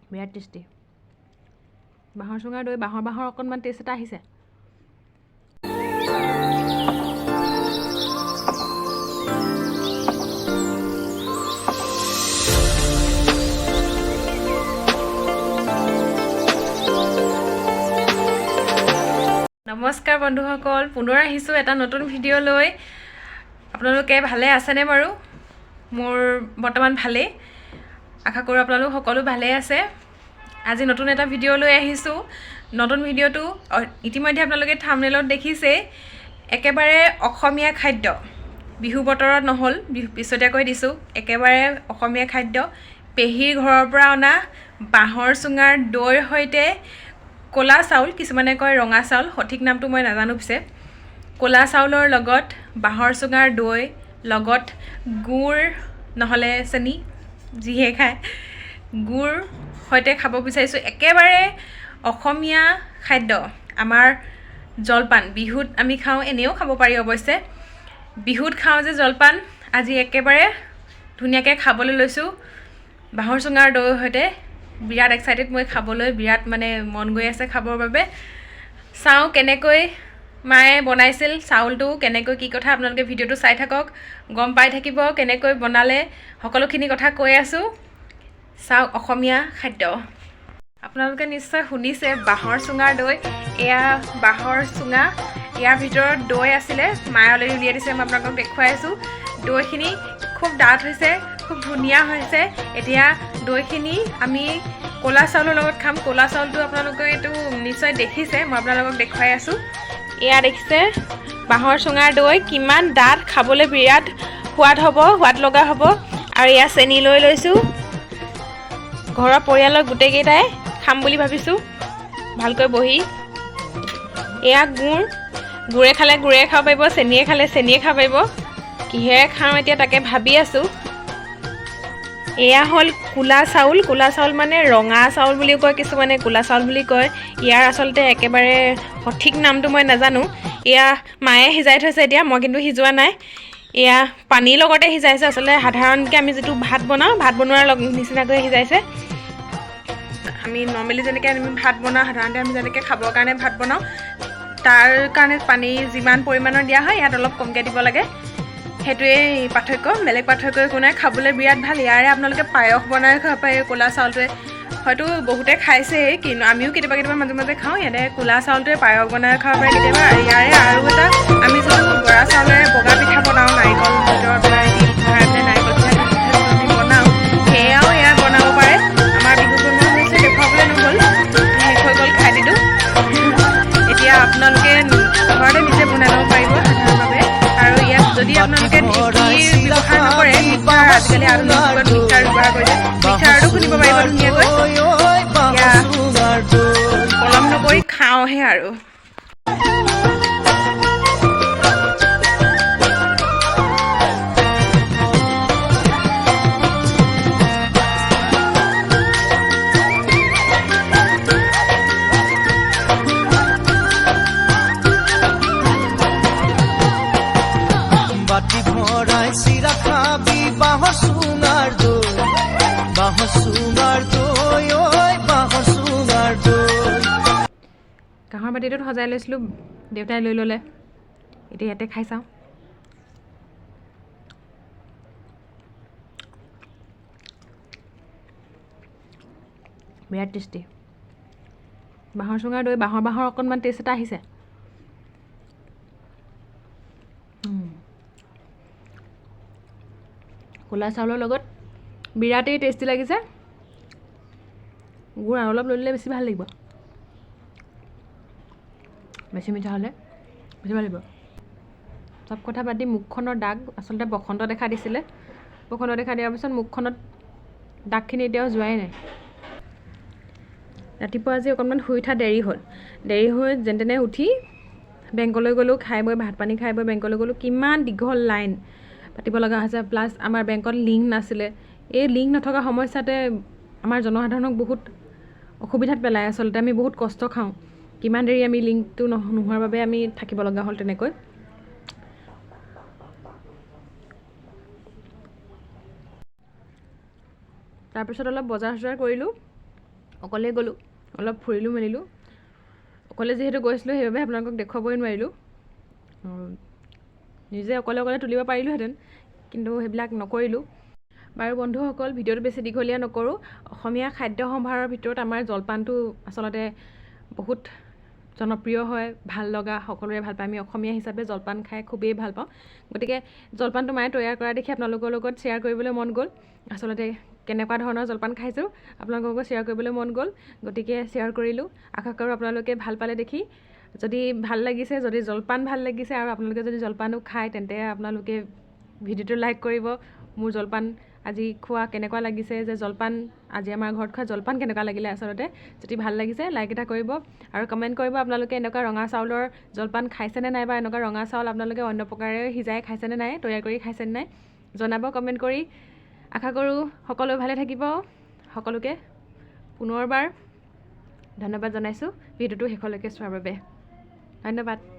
বিৰাট tasty বাঁহৰ চুঙাৰ দৈ বাঁহৰ অকণমান টেষ্ট এটা আহিছে নমস্কাৰ বন্ধুসকল পুনৰ আহিছোঁ এটা নতুন ভিডিঅ' লৈ আপোনালোকে ভালে আছেনে বাৰু মোৰ বৰ্তমান ভালেই আশা কৰোঁ আপোনালোক সকলো ভালে আছে আজি নতুন এটা ভিডিঅ' লৈ আহিছোঁ নতুন ভিডিঅ'টো ইতিমধ্যে আপোনালোকে থাম্বনেইলত দেখিছে একেবাৰে অসমীয়া খাদ্য বিহু বতৰত নহ'ল পিছতীয়াকৈ দিছোঁ একেবাৰে অসমীয়া খাদ্য পেহীৰ ঘৰৰ পৰা অনা বাঁহৰ চুঙাৰ দৈৰ সৈতে ক'লা চাউল কিছুমানে কয় ৰঙা চাউল সঠিক নামটো মই নাজানো পিছে ক'লা চাউলৰ লগত বাঁহৰ চুঙাৰ দৈ লগত গুড় নহ'লে চেনি যিহে খায় গুড় সৈতে খাব বিচাৰিছোঁ একেবাৰে অসমীয়া খাদ্য আমাৰ জলপান বিহুত আমি খাওঁ এনেও খাব পাৰি অৱশ্যে বিহুত খাওঁ যে জলপান আজি একেবাৰে ধুনীয়াকৈ খাবলৈ লৈছোঁ বাঁহৰ চুঙাৰ দৈৰ সৈতে বিৰাট এক্সাইটেড মই খাবলৈ বিৰাট মানে মন গৈ আছে খাবৰ বাবে চাওঁ কেনেকৈ মায়ে বনাইছিল চাউলটো কেনেকৈ কি কথা আপোনালোকে ভিডিঅ'টো চাই থাকক গম পাই থাকিব কেনেকৈ বনালে সকলোখিনি কথা কৈ আছোঁ চাওক অসমীয়া খাদ্য আপোনালোকে নিশ্চয় শুনিছে বাঁহৰ চুঙাৰ দৈ এয়া বাঁহৰ চুঙা ইয়াৰ ভিতৰত দৈ আছিলে মায়ে অলৰেডি উলিয়াই দিছে মই আপোনালোকক দেখুৱাই আছোঁ দৈখিনি খুব ডাঠ হৈছে খুব ধুনীয়া হৈছে এতিয়া দৈখিনি আমি ক'লা চাউলৰ লগত খাম ক'লা চাউলটো আপোনালোকে এইটো নিশ্চয় দেখিছে মই আপোনালোকক দেখুৱাই আছোঁ এয়া দেখিছে বাঁহৰ চুঙাৰ দৈ কিমান ডাঠ খাবলৈ বিৰাট সোৱাদ লগা হ'ব আৰু এয়া চেনি লৈ লৈছোঁ ঘৰৰ পৰিয়ালৰ গোটেইকেইটাই খাম বুলি ভাবিছোঁ ভালকৈ বহি এয়া গুড়ে খালে গুড়ে খাব পাৰিব চেনিয়ে খালে চেনিয়ে খাব পাৰিব কিহেৰে খাওঁ এতিয়া তাকে ভাবি আছোঁ এয়া হ'ল ক'লা চাউল মানে ৰঙা চাউল বুলিও কয় কিছুমানে ক'লা চাউল বুলি কয় ইয়াৰ আচলতে একেবাৰে সঠিক নামটো মই নাজানো এয়া মায়ে সিজাই থৈছে এতিয়া মই কিন্তু সিজোৱা নাই এয়া পানীৰ লগতে সিজাইছে আচলতে সাধাৰণকৈ আমি যিটো ভাত বনাওঁ ভাত বনোৱাৰ নিচিনাকৈ সিজাইছে আমি নৰ্মেলি যেনেকৈ আমি ভাত বনাওঁ সাধাৰণতে আমি যেনেকৈ খাবৰ কাৰণে ভাত বনাওঁ তাৰ কাৰণে পানী যিমান পৰিমাণৰ দিয়া হয় ইয়াত অলপ কমকৈ দিব লাগে সেইটোৱেই পাৰ্থক্য বেলেগ পাৰ্থক্য একো নাই খাবলৈ বিৰাট ভাল ইয়াৰে আপোনালোকে পায়স বনাই খাব পাৰে ক'লা চাউলটোৱে হয়তো বহুতে খাইছেই কিন্তু আমিও কেতিয়াবা মাজে মাজে খাওঁ ইয়াতে ক'লা চাউলটোৱে পায়স বনাই খাব পাৰে কেতিয়াবা ইয়াৰে আৰু এটা আমি যিটো বৰা চাউলেৰে বগা পিঠা বনাওঁ নাৰিকল ভিতৰৰ পৰা ভৰাই পেলাই নাৰিকল পিঠা বনাওঁ সেয়াও ইয়াত বনাব পাৰে আমাৰ বিহু বনোৱা হৈছে দেখুৱাবলৈ নহ'ল শেষ হৈ গ'ল খাই দিলোঁ এতিয়া আপোনালোকে ঘৰতে নিজে বনাই ল'ব পাৰিব সাধাৰণভাৱে আৰু ইয়াত যদি আপোনালোকে ঢেঁকীৰ ব্যৱহাৰ নকৰে মিক্সাৰ আজিকালি আধুনিক যুগত মিক্সাৰ ব্যৱহাৰ কৰিছে মিক্সাৰটো খুন্দিব পাৰিব ধুনীয়াকৈ এতিয়া পলম নকৰি খাওঁহে আৰু কাঁহৰ বাতিটোত সজাই লৈছিলোঁ দেউতাই লৈ ল'লে এতিয়া ইয়াতে খাই চাওঁ বিৰাট টেষ্টি বাঁহৰ চুঙাৰ দৈ বাঁহৰ অকণমান টেষ্ট এটা আহিছে ক'লা চাউলৰ লগত বিৰাটেই টেষ্টি লাগিছে গুড় আৰু অলপ লৈ ল'লে বেছি ভাল লাগিব বেছি মিঠা হ'লে বেছি ভাল লাগিব চব কথা পাতি মুখখনৰ দাগ আচলতে বসন্ত দেখা দিছিলে বসন্ত দেখা দিয়াৰ পিছত মুখখনত দাগখিনি এতিয়াও যোৱাই নাই ৰাতিপুৱা আজি অকণমান শুই উঠা দেৰি হৈ যেন তেনে উঠি বেংকলৈ গ'লোঁ খাই বৈ ভাত পানী খাই বৈ বেংকলৈ গ'লোঁ কিমান দীঘল লাইন পাতিব লগা হৈছে প্লাছ আমাৰ বেংকত লিংক নাছিলে এই লিংক নথকা সমস্যাতে আমাৰ জনসাধাৰণক বহুত অসুবিধাত পেলাই আচলতে আমি বহুত কষ্ট খাওঁ কিমান দেৰি আমি লিংকটো নোহোৱাৰ বাবে আমি থাকিব লগা হ'ল তেনেকৈ তাৰপিছত অলপ বজাৰ কৰিলোঁ অকলে গ'লোঁ, অলপ ফুৰিলোঁ মেলিলোঁ। অকলে যিহেতু গৈছিলোঁ সেইবাবে আপোনালোকক দেখুৱাবই নোৱাৰিলোঁ। নিজে অকলে অকলে তুলিব পাৰিলোঁহেঁতেন, কিন্তু সেইবিলাক নকৰিলোঁ। বাৰু বন্ধুসকল, ভিডিঅ'টো বেছি দীঘলীয়া নকৰোঁ। অসমীয়া খাদ্য সম্ভাৰৰ ভিতৰত আমাৰ জলপানটো আচলতে বহুত জনপ্ৰিয় হয়, ভাল লগা, সকলোৰে ভাল পায়। আমি অসমীয়া হিচাপে জলপান খাই খুবেই ভাল পাওঁ। গতিকে জলপানটো মায়ে তৈয়াৰ কৰা দেখি আপোনালোকৰ লগত শ্বেয়াৰ কৰিবলৈ মন গ'ল। আচলতে কেনেকুৱা ধৰণৰ জলপান খাইছোঁ আপোনালোকৰ লগত শ্বেয়াৰ কৰিবলৈ মন গ'ল, গতিকে শ্বেয়াৰ কৰিলোঁ। আশা কৰোঁ আপোনালোকে ভাল পালে দেখি। যদি ভাল লাগিছে, যদি জলপান ভাল লাগিছে আৰু আপোনালোকে যদি জলপানো খায়, তেন্তে আপোনালোকে ভিডিঅ'টো লাইক কৰিব। মোৰ জলপান আজি খোৱা কেনেকুৱা লাগিছে, যে জলপান আজি আমাৰ ঘৰত খোৱা জলপান কেনেকুৱা লাগিলে আচলতে, যদি ভাল লাগিছে লাইক এটা কৰিব আৰু কমেণ্ট কৰিব আপোনালোকে এনেকুৱা ৰঙা চাউলৰ জলপান খাইছেনে নাই, বা এনেকুৱা ৰঙা চাউল আপোনালোকে অন্য প্ৰকাৰে সিজাই খাইছেনে নাই, তৈয়াৰ কৰি খাইছেনে নাই জনাব কমেণ্ট কৰি। আশা কৰোঁ সকলো ভালে থাকিব। সকলোকে পুনৰবাৰ ধন্যবাদ জনাইছোঁ ভিডিঅ'টো শেষলৈকে চোৱাৰ বাবে। ধন্যবাদ।